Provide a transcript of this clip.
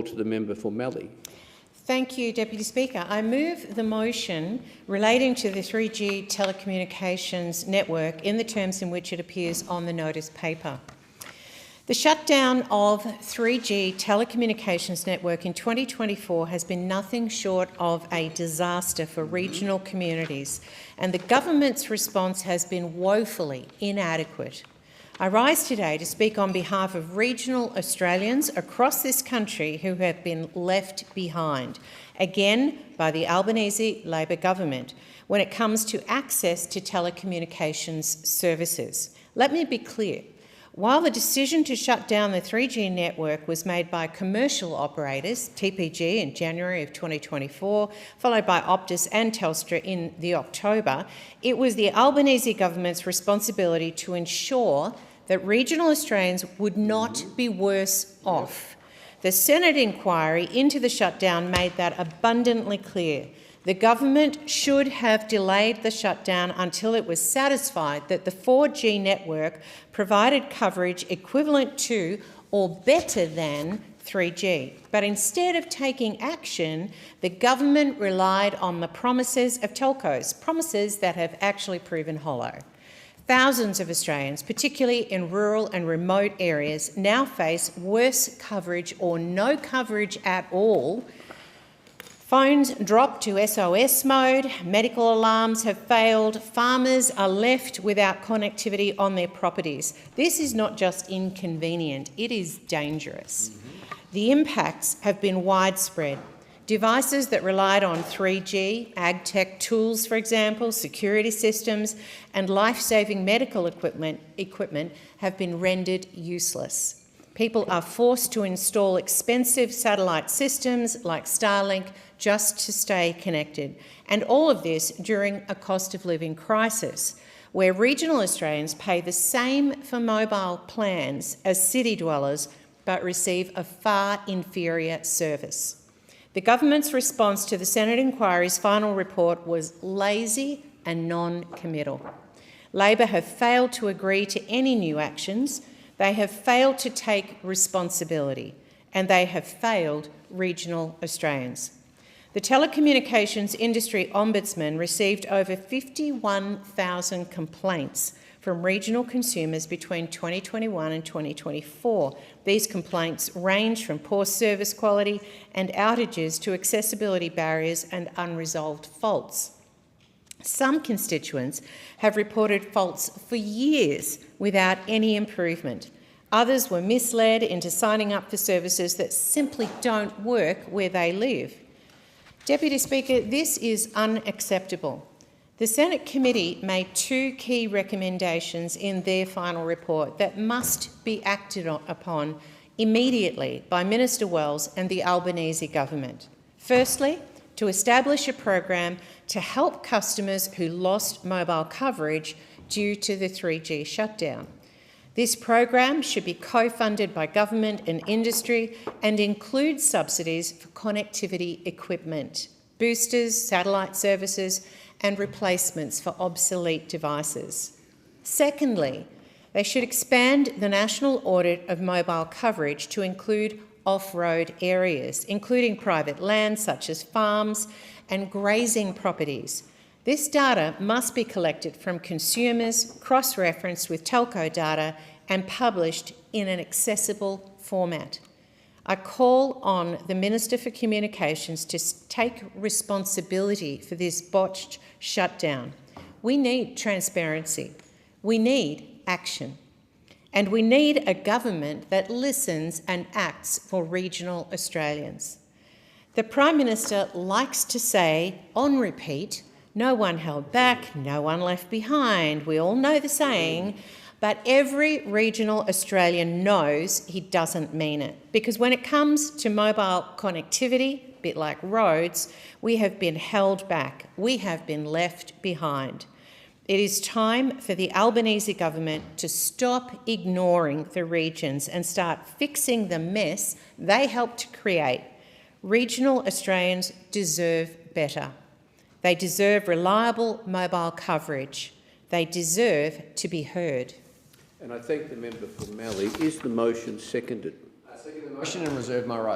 To the member for Mallee. Thank you, Deputy Speaker. I move the motion relating to the 3G telecommunications network in the terms in which it appears on the notice paper. The shutdown of 3G telecommunications network in 2024 has been nothing short of a disaster for regional communities, and the government's response has been woefully inadequate. I rise today to speak on behalf of regional Australians across this country who have been left behind, again by the Albanese Labor government, when it comes to access to telecommunications services. Let me be clear. While the decision to shut down the 3G network was made by commercial operators, TPG in January of 2024, followed by Optus and Telstra in the October, it was the Albanese government's responsibility to ensure that regional Australians would not be worse off. The Senate inquiry into the shutdown made that abundantly clear. The government should have delayed the shutdown until it was satisfied that the 4G network provided coverage equivalent to or better than 3G. But instead of taking action, the government relied on the promises of telcos, promises that have actually proven hollow. Thousands of Australians, particularly in rural and remote areas, now face worse coverage or no coverage at all. Phones drop to SOS mode, medical alarms have failed, farmers are left without connectivity on their properties. This is not just inconvenient, it is dangerous. The impacts have been widespread. Devices that relied on 3G, ag tech tools, for example, security systems and life-saving medical equipment have been rendered useless. People are forced to install expensive satellite systems like Starlink just to stay connected. And all of this during a cost of living crisis, where regional Australians pay the same for mobile plans as city dwellers but receive a far inferior service. The government's response to the Senate inquiry's final report was lazy and non-committal. Labor have failed to agree to any new actions, they have failed to take responsibility, and they have failed regional Australians. The Telecommunications Industry Ombudsman received over 51,000 complaints from regional consumers between 2021 and 2024. These complaints range from poor service quality and outages to accessibility barriers and unresolved faults. Some constituents have reported faults for years without any improvement. Others were misled into signing up for services that simply don't work where they live. Deputy Speaker, this is unacceptable. The Senate committee made two key recommendations in their final report that must be acted upon immediately by Minister Wells and the Albanese government. Firstly, to establish a program to help customers who lost mobile coverage due to the 3G shutdown. This program should be co-funded by government and industry and include subsidies for connectivity equipment, boosters, satellite services and replacements for obsolete devices. Secondly, they should expand the national audit of mobile coverage to include off-road areas, including private land such as farms and grazing properties. This data must be collected from consumers, cross-referenced with telco data and published in an accessible format. I call on the Minister for Communications to take responsibility for this botched shutdown. We need transparency. We need action. And we need a government that listens and acts for regional Australians. The Prime Minister likes to say, on repeat, no one held back, no one left behind. We all know the saying, but every regional Australian knows he doesn't mean it. Because when it comes to mobile connectivity, a bit like roads, we have been held back. We have been left behind. It is time for the Albanese government to stop ignoring the regions and start fixing the mess they helped to create. Regional Australians deserve better. They deserve reliable mobile coverage. They deserve to be heard. And I thank the member for Mallee. Is the motion seconded? I second the motion and reserve my right.